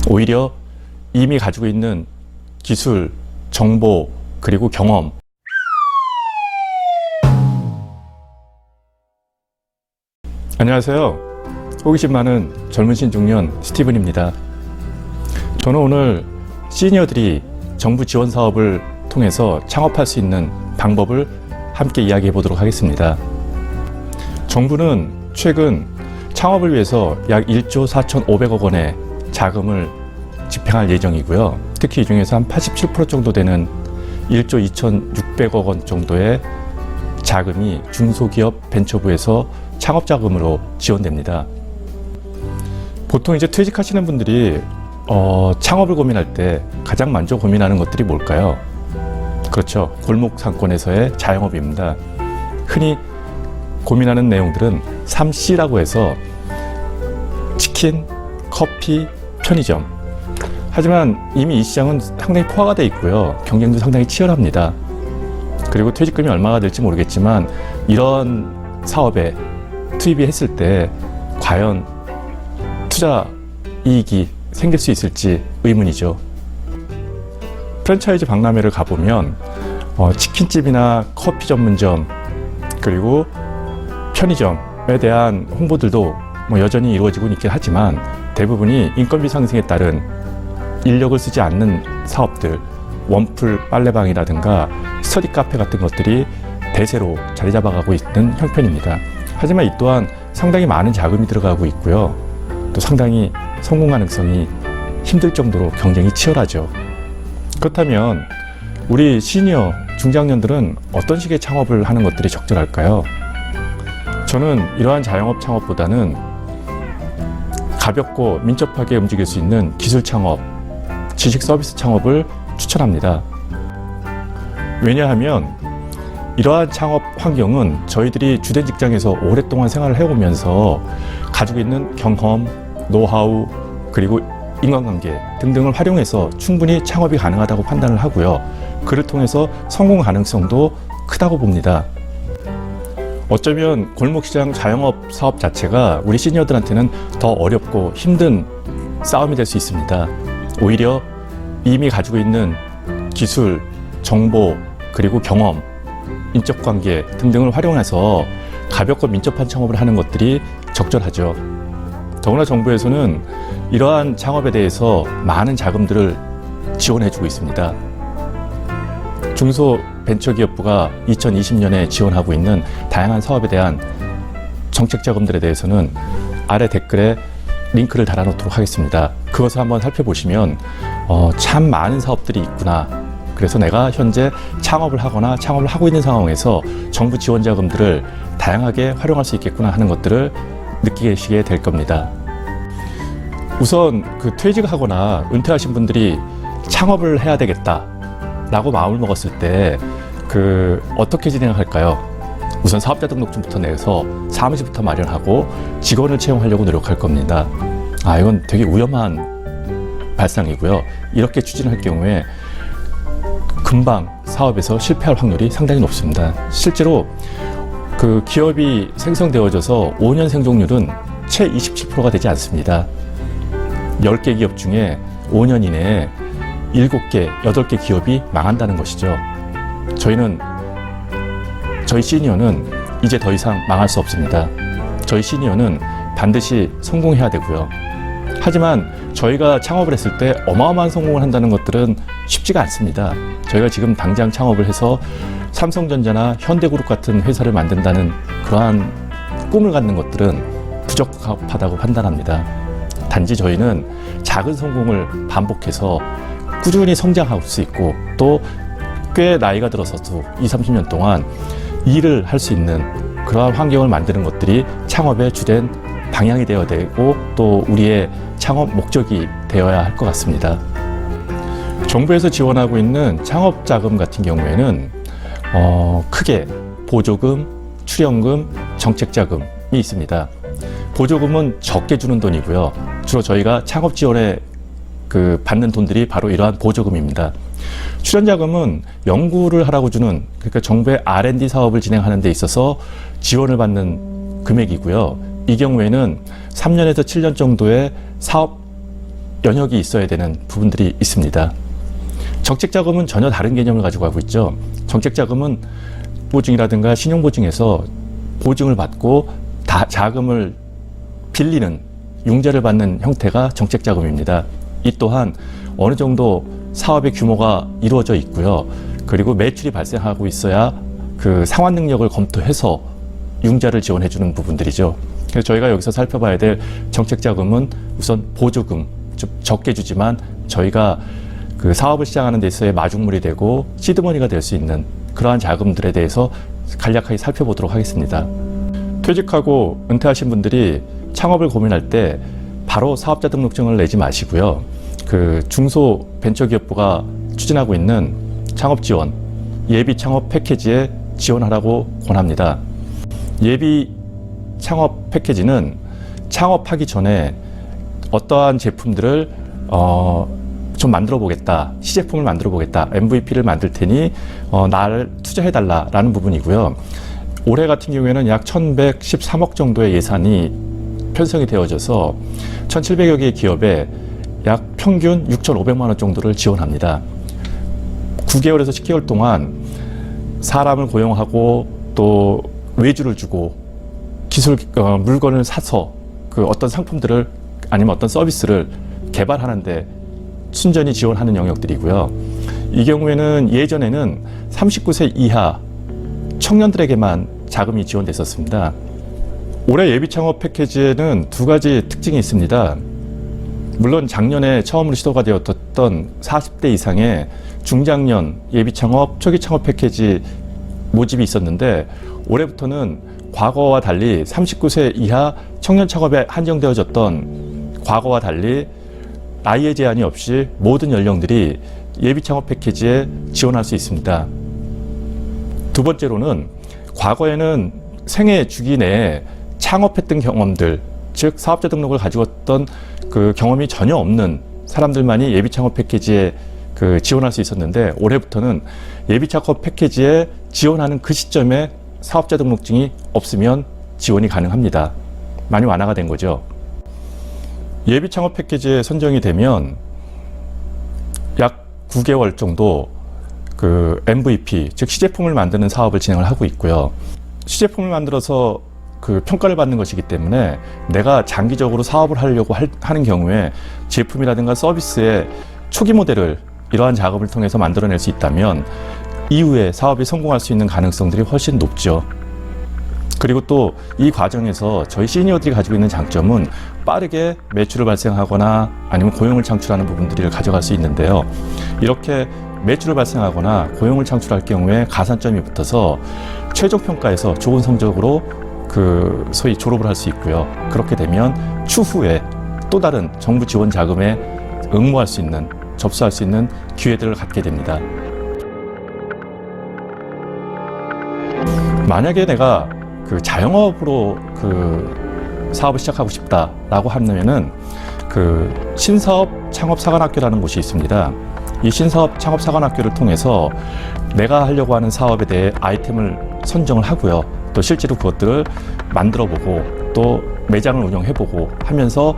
오히려 이미 가지고 있는 기술, 정보, 그리고 경험, 안녕하세요. 호기심 많은 젊은 신중년 스티븐입니다. 저는 오늘 시니어들이 정부 지원 사업을 통해서 창업할 수 있는 방법을 함께 이야기해 보도록 하겠습니다. 정부는 최근 창업을 위해서 약 1조 4,500억 원의 자금을 집행할 예정이고요. 특히 이 중에서 한 87% 정도 되는 1조 2,600억 원 정도의 자금이 중소기업 벤처부에서 창업자금으로 지원됩니다. 보통 이제 퇴직하시는 분들이 창업을 고민할 때 가장 먼저 고민하는 것들이 뭘까요? 그렇죠. 골목 상권에서의 자영업입니다. 흔히 고민하는 내용들은 3C라고 해서 치킨, 커피, 편의점. 하지만 이미 이 시장은 상당히 포화가 되어 있고요. 경쟁도 상당히 치열합니다. 그리고 퇴직금이 얼마가 될지 모르겠지만 이런 사업에 투입이 했을 때 과연 투자 이익이 생길 수 있을지 의문이죠. 프랜차이즈 박람회를 가보면 치킨집이나 커피 전문점 그리고 편의점에 대한 홍보들도 여전히 이루어지고 있긴 하지만 대부분이 인건비 상승에 따른 인력을 쓰지 않는 사업들, 원풀 빨래방이라든가 스터디 카페 같은 것들이 대세로 자리 잡아가고 있는 형편입니다. 하지만 이 또한 상당히 많은 자금이 들어가고 있고요. 또 상당히 성공 가능성이 힘들 정도로 경쟁이 치열하죠. 그렇다면 우리 시니어 중장년들은 어떤 식의 창업을 하는 것들이 적절할까요? 저는 이러한 자영업 창업보다는 가볍고 민첩하게 움직일 수 있는 기술 창업, 지식 서비스 창업을 추천합니다. 왜냐하면 이러한 창업 환경은 저희들이 주된 직장에서 오랫동안 생활을 해오면서 가지고 있는 경험, 노하우, 그리고 인간관계 등등을 활용해서 충분히 창업이 가능하다고 판단을 하고요. 그를 통해서 성공 가능성도 크다고 봅니다. 어쩌면 골목시장 자영업 사업 자체가 우리 시니어들한테는 더 어렵고 힘든 싸움이 될 수 있습니다. 오히려 이미 가지고 있는 기술, 정보, 그리고 경험, 인적관계 등등을 활용해서 가볍고 민첩한 창업을 하는 것들이 적절하죠. 더구나 정부에서는 이러한 창업에 대해서 많은 자금들을 지원해주고 있습니다. 중소벤처기업부가 2020년에 지원하고 있는 다양한 사업에 대한 정책 자금들에 대해서는 아래 댓글에 링크를 달아놓도록 하겠습니다. 그것을 한번 살펴보시면 참 많은 사업들이 있구나. 그래서 내가 현재 창업을 하거나 창업을 하고 있는 상황에서 정부 지원 자금들을 다양하게 활용할 수 있겠구나 하는 것들을 느끼시게 될 겁니다. 우선 퇴직하거나 은퇴하신 분들이 창업을 해야 되겠다라고 마음을 먹었을 때 어떻게 진행할까요? 우선 사업자 등록증부터 내서 사무실부터 마련하고 직원을 채용하려고 노력할 겁니다. 이건 되게 위험한 발상이고요. 이렇게 추진할 경우에 금방 사업에서 실패할 확률이 상당히 높습니다. 실제로 기업이 생성되어져서 5년 생존율은 채 27%가 되지 않습니다. 10개 기업 중에 5년 이내에 7개, 8개 기업이 망한다는 것이죠. 저희 시니어는 이제 더 이상 망할 수 없습니다. 저희 시니어는 반드시 성공해야 되고요. 하지만 저희가 창업을 했을 때 어마어마한 성공을 한다는 것들은 쉽지가 않습니다. 저희가 지금 당장 창업을 해서 삼성전자나 현대그룹 같은 회사를 만든다는 그러한 꿈을 갖는 것들은 부적합하다고 판단합니다. 단지 저희는 작은 성공을 반복해서 꾸준히 성장할 수 있고 또 꽤 나이가 들어서도 20, 30년 동안 일을 할 수 있는 그러한 환경을 만드는 것들이 창업의 주된 방향이 되어야 되고 또 우리의 창업 목적이 되어야 할 것 같습니다. 정부에서 지원하고 있는 창업 자금 같은 경우에는 크게 보조금, 출연금, 정책 자금이 있습니다. 보조금은 적게 주는 돈이고요. 주로 저희가 창업 지원에 받는 돈들이 바로 이러한 보조금입니다. 출연자금은 연구를 하라고 주는, 그러니까 정부의 R&D 사업을 진행하는 데 있어서 지원을 받는 금액이고요. 이 경우에는 3년에서 7년 정도의 사업 연역이 있어야 되는 부분들이 있습니다. 정책자금은 전혀 다른 개념을 가지고 가고 있죠. 정책자금은 보증이라든가 신용보증에서 보증을 받고 자금을 빌리는 융자를 받는 형태가 정책자금입니다. 이 또한 어느 정도 사업의 규모가 이루어져 있고요. 그리고 매출이 발생하고 있어야 그 상환 능력을 검토해서 융자를 지원해주는 부분들이죠. 그래서 저희가 여기서 살펴봐야 될 정책자금은 우선 보조금, 좀 적게 주지만 저희가 그 사업을 시작하는 데 있어의 마중물이 되고 시드머니가 될 수 있는 그러한 자금들에 대해서 간략하게 살펴보도록 하겠습니다. 퇴직하고 은퇴하신 분들이 창업을 고민할 때 바로 사업자 등록증을 내지 마시고요. 그 중소벤처기업부가 추진하고 있는 창업 지원, 예비 창업 패키지에 지원하라고 권합니다. 예비 창업 패키지는 창업하기 전에 어떠한 제품들을 좀 만들어 보겠다, 시제품을 만들어 보겠다, MVP를 만들 테니 나를 투자해 달라라는 부분이고요. 올해 같은 경우에는 약 1113억 정도의 예산이 편성이 되어져서 1700여 개의 기업에 약 평균 6,500만 원 정도를 지원합니다. 9개월에서 10개월 동안 사람을 고용하고 또 외주를 주고 물건을 사서 그 어떤 상품들을 아니면 어떤 서비스를 개발하는데 순전히 지원하는 영역들이고요. 이 경우에는 예전에는 39세 이하 청년들에게만 자금이 지원됐었습니다. 올해 예비창업 패키지에는 두 가지 특징이 있습니다. 물론 작년에 처음으로 시도가 되었던 40대 이상의 중장년 예비창업, 초기창업 패키지 모집이 있었는데 올해부터는 과거와 달리 39세 이하 청년 창업에 한정되어졌던 과거와 달리 나이의 제한이 없이 모든 연령들이 예비창업 패키지에 지원할 수 있습니다. 두 번째로는 과거에는 생애 주기 내에 창업했던 경험들, 즉 사업자 등록을 가지고 있던 그 경험이 전혀 없는 사람들만이 예비창업 패키지에 지원할 수 있었는데 올해부터는 예비창업 패키지에 지원하는 그 시점에 사업자 등록증이 없으면 지원이 가능합니다. 많이 완화가 된 거죠. 예비창업 패키지에 선정이 되면 약 9개월 정도 그 MVP, 즉 시제품을 만드는 사업을 진행을 하고 있고요. 시제품을 만들어서 그 평가를 받는 것이기 때문에 내가 장기적으로 사업을 하려고 하는 경우에 제품이라든가 서비스의 초기 모델을 이러한 작업을 통해서 만들어낼 수 있다면 이후에 사업이 성공할 수 있는 가능성들이 훨씬 높죠. 그리고 또 이 과정에서 저희 시니어들이 가지고 있는 장점은 빠르게 매출을 발생하거나 아니면 고용을 창출하는 부분들을 가져갈 수 있는데요. 이렇게 매출을 발생하거나 고용을 창출할 경우에 가산점이 붙어서 최종 평가에서 좋은 성적으로 소위 졸업을 할 수 있고요. 그렇게 되면 추후에 또 다른 정부 지원 자금에 응모할 수 있는, 접수할 수 있는 기회들을 갖게 됩니다. 만약에 내가 자영업으로 사업을 시작하고 싶다라고 하면은 신사업 창업사관학교라는 곳이 있습니다. 이 신사업 창업사관학교를 통해서 내가 하려고 하는 사업에 대해 아이템을 선정을 하고요. 또 실제로 그것들을 만들어보고 또 매장을 운영해보고 하면서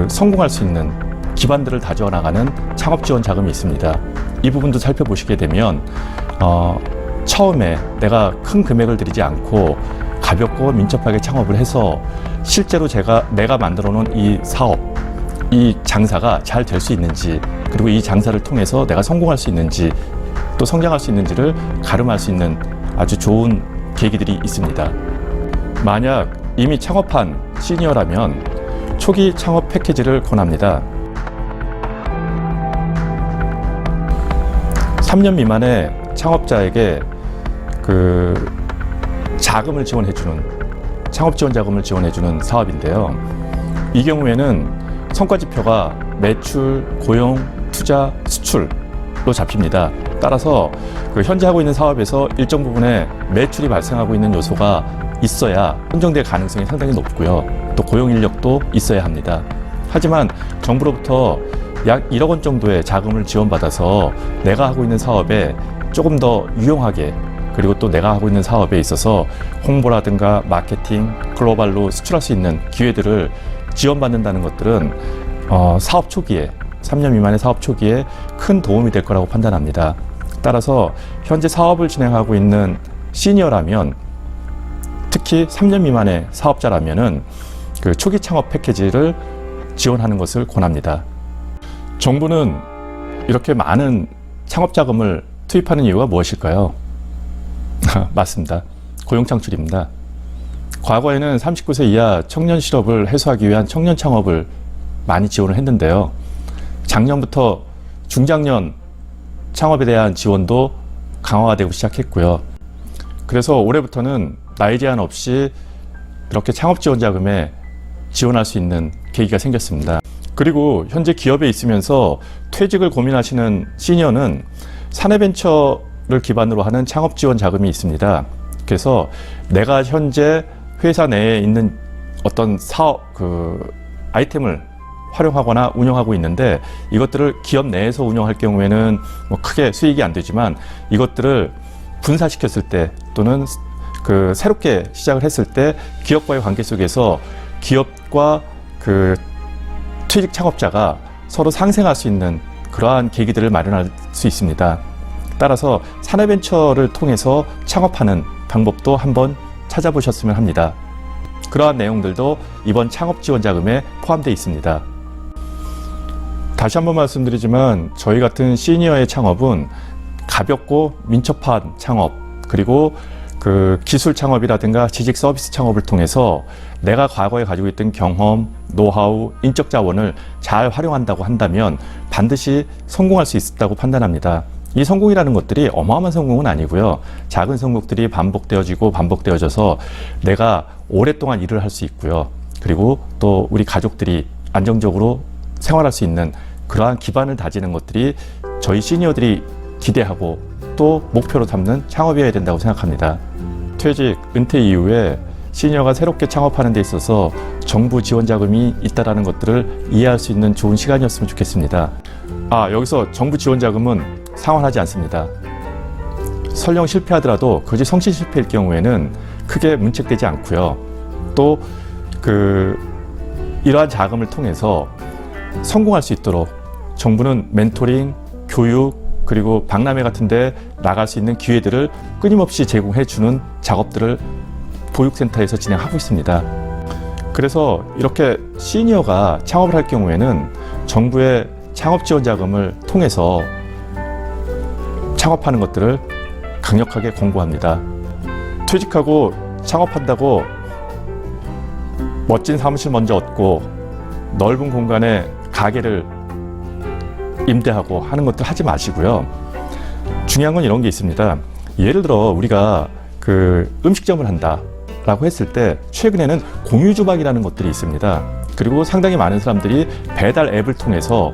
성공할 수 있는 기반들을 다져 나가는 창업 지원 자금이 있습니다. 이 부분도 살펴보시게 되면 처음에 내가 큰 금액을 들이지 않고 가볍고 민첩하게 창업을 해서 실제로 내가 만들어 놓은 이 사업, 이 장사가 잘 될 수 있는지, 그리고 이 장사를 통해서 내가 성공할 수 있는지 또 성장할 수 있는지를 가름할 수 있는 아주 좋은 계기들이 있습니다. 만약 이미 창업한 시니어라면 초기 창업 패키지를 권합니다. 3년 미만의 창업자에게 자금을 지원해주는, 창업 지원 자금을 지원해주는 사업인데요. 이 경우에는 성과지표가 매출, 고용, 투자, 수출로 잡힙니다. 따라서 현재 하고 있는 사업에서 일정 부분의 매출이 발생하고 있는 요소가 있어야 선정될 가능성이 상당히 높고요. 또 고용 인력도 있어야 합니다. 하지만 정부로부터 약 1억 원 정도의 자금을 지원받아서 내가 하고 있는 사업에 조금 더 유용하게, 그리고 또 내가 하고 있는 사업에 있어서 홍보라든가 마케팅, 글로벌로 수출할 수 있는 기회들을 지원받는다는 것들은 사업 초기에 3년 미만의 사업 초기에 큰 도움이 될 거라고 판단합니다. 따라서 현재 사업을 진행하고 있는 시니어라면, 특히 3년 미만의 사업자라면은 그 초기 창업 패키지를 지원하는 것을 권합니다. 정부는 이렇게 많은 창업 자금을 투입하는 이유가 무엇일까요? 맞습니다. 고용 창출입니다. 과거에는 39세 이하 청년 실업을 해소하기 위한 청년 창업을 많이 지원을 했는데요. 작년부터 중장년 창업에 대한 지원도 강화가 되고 시작했고요. 그래서 올해부터는 나이 제한 없이 이렇게 창업 지원 자금에 지원할 수 있는 계기가 생겼습니다. 그리고 현재 기업에 있으면서 퇴직을 고민하시는 시니어는 사내벤처를 기반으로 하는 창업 지원 자금이 있습니다. 그래서 내가 현재 회사 내에 있는 어떤 사업, 아이템을 활용하거나 운영하고 있는데, 이것들을 기업 내에서 운영할 경우에는 뭐 크게 수익이 안 되지만, 이것들을 분사시켰을 때 또는 새롭게 시작을 했을 때 기업과의 관계 속에서 기업과 퇴직 창업자가 서로 상생할 수 있는 그러한 계기들을 마련할 수 있습니다. 따라서 사내벤처를 통해서 창업하는 방법도 한번 찾아보셨으면 합니다. 그러한 내용들도 이번 창업 지원 자금에 포함되어 있습니다. 다시 한번 말씀드리지만, 저희 같은 시니어의 창업은 가볍고 민첩한 창업, 그리고 기술 창업이라든가 지식 서비스 창업을 통해서 내가 과거에 가지고 있던 경험, 노하우, 인적 자원을 잘 활용한다고 한다면 반드시 성공할 수 있다고 판단합니다. 이 성공이라는 것들이 어마어마한 성공은 아니고요. 작은 성공들이 반복되어져서 내가 오랫동안 일을 할 수 있고요. 그리고 또 우리 가족들이 안정적으로 생활할 수 있는 그러한 기반을 다지는 것들이 저희 시니어들이 기대하고 또 목표로 삼는 창업이어야 된다고 생각합니다. 퇴직, 은퇴 이후에 시니어가 새롭게 창업하는 데 있어서 정부 지원 자금이 있다는 것들을 이해할 수 있는 좋은 시간이었으면 좋겠습니다. 여기서 정부 지원 자금은 상환하지 않습니다. 설령 실패하더라도 그것이 성실 실패일 경우에는 크게 문책되지 않고요. 또 이러한 자금을 통해서 성공할 수 있도록 정부는 멘토링, 교육, 그리고 박람회 같은 데 나갈 수 있는 기회들을 끊임없이 제공해 주는 작업들을 보육센터에서 진행하고 있습니다. 그래서 이렇게 시니어가 창업을 할 경우에는 정부의 창업 지원 자금을 통해서 창업하는 것들을 강력하게 권고합니다. 퇴직하고 창업한다고 멋진 사무실 먼저 얻고 넓은 공간에 가게를 임대하고 하는 것들 하지 마시고요. 중요한 건 이런 게 있습니다. 예를 들어 우리가 음식점을 한다라고 했을 때 최근에는 공유주방이라는 것들이 있습니다. 그리고 상당히 많은 사람들이 배달 앱을 통해서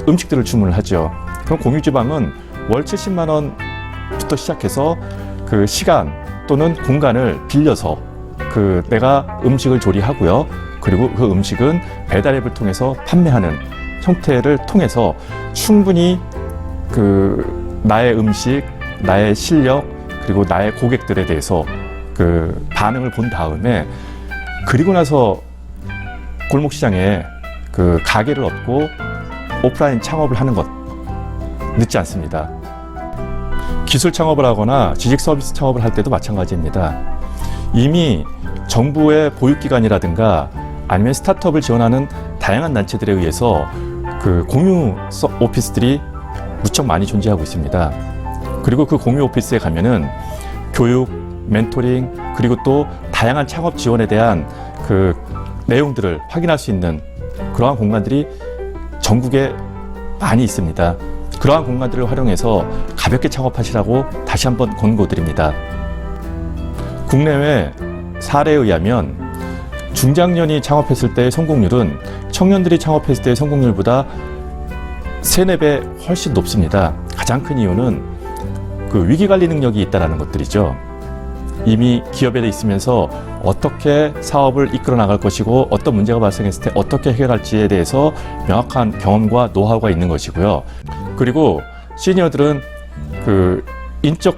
음식들을 주문을 하죠. 그럼 공유주방은 월 70만 원부터 시작해서 시간 또는 공간을 빌려서 내가 음식을 조리하고요. 그리고 그 음식은 배달 앱을 통해서 판매하는 형태를 통해서 충분히 나의 음식, 나의 실력, 그리고 나의 고객들에 대해서 반응을 본 다음에, 그리고 나서 골목시장에 가게를 얻고 오프라인 창업을 하는 것 늦지 않습니다. 기술 창업을 하거나 지식 서비스 창업을 할 때도 마찬가지입니다. 이미 정부의 보육기관이라든가 아니면 스타트업을 지원하는 다양한 단체들에 의해서 공유 오피스들이 무척 많이 존재하고 있습니다. 그리고 그 공유 오피스에 가면은 교육, 멘토링, 그리고 또 다양한 창업 지원에 대한 내용들을 확인할 수 있는 그러한 공간들이 전국에 많이 있습니다. 그러한 공간들을 활용해서 가볍게 창업하시라고 다시 한번 권고드립니다. 국내외 사례에 의하면 중장년이 창업했을 때의 성공률은 청년들이 창업했을 때의 성공률보다 3-4배 훨씬 높습니다. 가장 큰 이유는 위기관리 능력이 있다는 것들이죠. 이미 기업에 있으면서 어떻게 사업을 이끌어 나갈 것이고 어떤 문제가 발생했을 때 어떻게 해결할지에 대해서 명확한 경험과 노하우가 있는 것이고요. 그리고 시니어들은 인적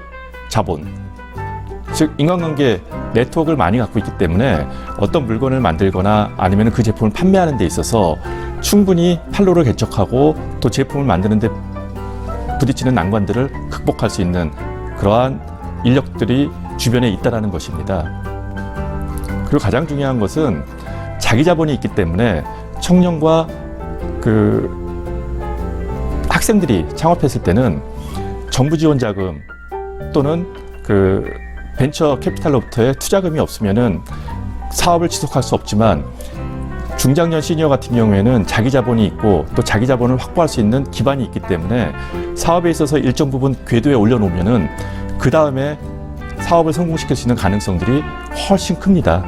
자본, 즉 인간관계 네트워크를 많이 갖고 있기 때문에 어떤 물건을 만들거나 아니면 그 제품을 판매하는 데 있어서 충분히 판로를 개척하고 또 제품을 만드는 데 부딪히는 난관들을 극복할 수 있는 그러한 인력들이 주변에 있다는 것입니다. 그리고 가장 중요한 것은 자기 자본이 있기 때문에 청년과 학생들이 창업했을 때는 정부 지원 자금 또는 벤처 캐피탈로부터의 투자금이 없으면은 사업을 지속할 수 없지만 중장년 시니어 같은 경우에는 자기 자본이 있고 또 자기 자본을 확보할 수 있는 기반이 있기 때문에 사업에 있어서 일정 부분 궤도에 올려놓으면은 그 다음에 사업을 성공시킬 수 있는 가능성들이 훨씬 큽니다.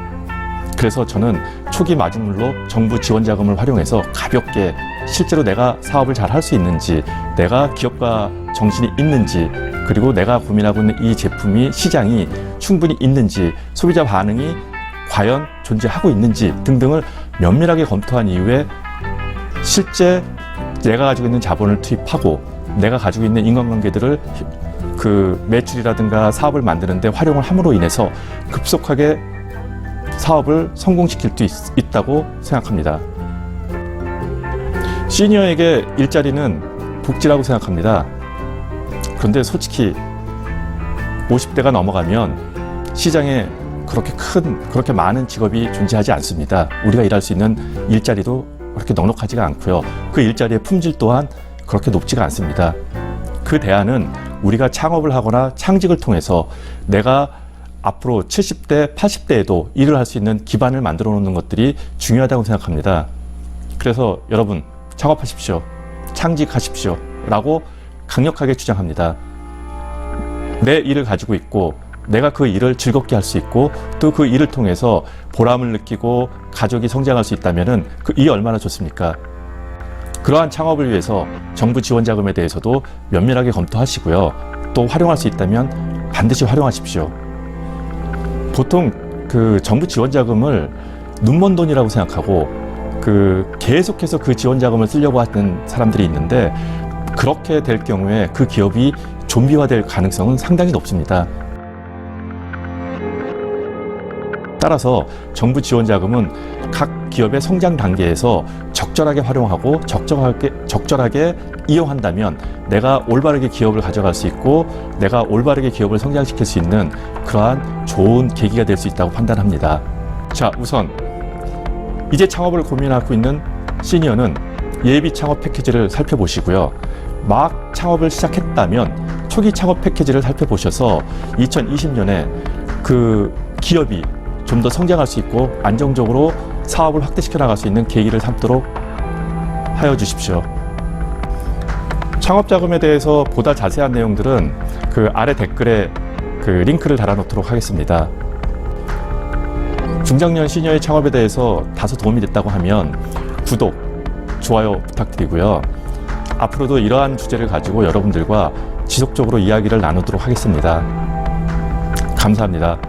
그래서 저는 초기 마중물로 정부 지원 자금을 활용해서 가볍게 실제로 내가 사업을 잘 할 수 있는지, 내가 기업가 정신이 있는지, 그리고 내가 고민하고 있는 이 제품이 시장이 충분히 있는지, 소비자 반응이 과연 존재하고 있는지 등등을 면밀하게 검토한 이후에 실제 내가 가지고 있는 자본을 투입하고 내가 가지고 있는 인간관계들을 매출이라든가 사업을 만드는 데 활용을 함으로 인해서 급속하게 사업을 성공시킬 수 있다고 생각합니다. 시니어에게 일자리는 복지라고 생각합니다. 그런데 솔직히 50대가 넘어가면 시장에 그렇게 많은 직업이 존재하지 않습니다. 우리가 일할 수 있는 일자리도 그렇게 넉넉하지가 않고요. 그 일자리의 품질 또한 그렇게 높지가 않습니다. 그 대안은 우리가 창업을 하거나 창직을 통해서 내가 앞으로 70대, 80대에도 일을 할 수 있는 기반을 만들어 놓는 것들이 중요하다고 생각합니다. 그래서 여러분 창업하십시오. 창직하십시오. 라고 강력하게 주장합니다. 내 일을 가지고 있고 내가 그 일을 즐겁게 할 수 있고 또 그 일을 통해서 보람을 느끼고 가족이 성장할 수 있다면 이 얼마나 좋습니까? 그러한 창업을 위해서 정부 지원 자금에 대해서도 면밀하게 검토하시고요. 또 활용할 수 있다면 반드시 활용하십시오. 보통 정부 지원 자금을 눈먼 돈이라고 생각하고 계속해서 그 지원 자금을 쓰려고 하는 사람들이 있는데 그렇게 될 경우에 그 기업이 좀비화될 가능성은 상당히 높습니다. 따라서 정부 지원 자금은 각 기업의 성장 단계에서 적절하게 활용하고 적절하게 이용한다면 내가 올바르게 기업을 가져갈 수 있고 내가 올바르게 기업을 성장시킬 수 있는 그러한 좋은 계기가 될 수 있다고 판단합니다. 자, 우선 이제 창업을 고민하고 있는 시니어는 예비 창업 패키지를 살펴보시고요. 막 창업을 시작했다면 초기 창업 패키지를 살펴보셔서 2020년에 기업이 좀 더 성장할 수 있고 안정적으로 사업을 확대시켜 나갈 수 있는 계기를 삼도록 하여 주십시오. 창업자금에 대해서 보다 자세한 내용들은 아래 댓글에 링크를 달아놓도록 하겠습니다. 중장년 시니어의 창업에 대해서 다소 도움이 됐다고 하면 구독, 좋아요 부탁드리고요. 앞으로도 이러한 주제를 가지고 여러분들과 지속적으로 이야기를 나누도록 하겠습니다. 감사합니다.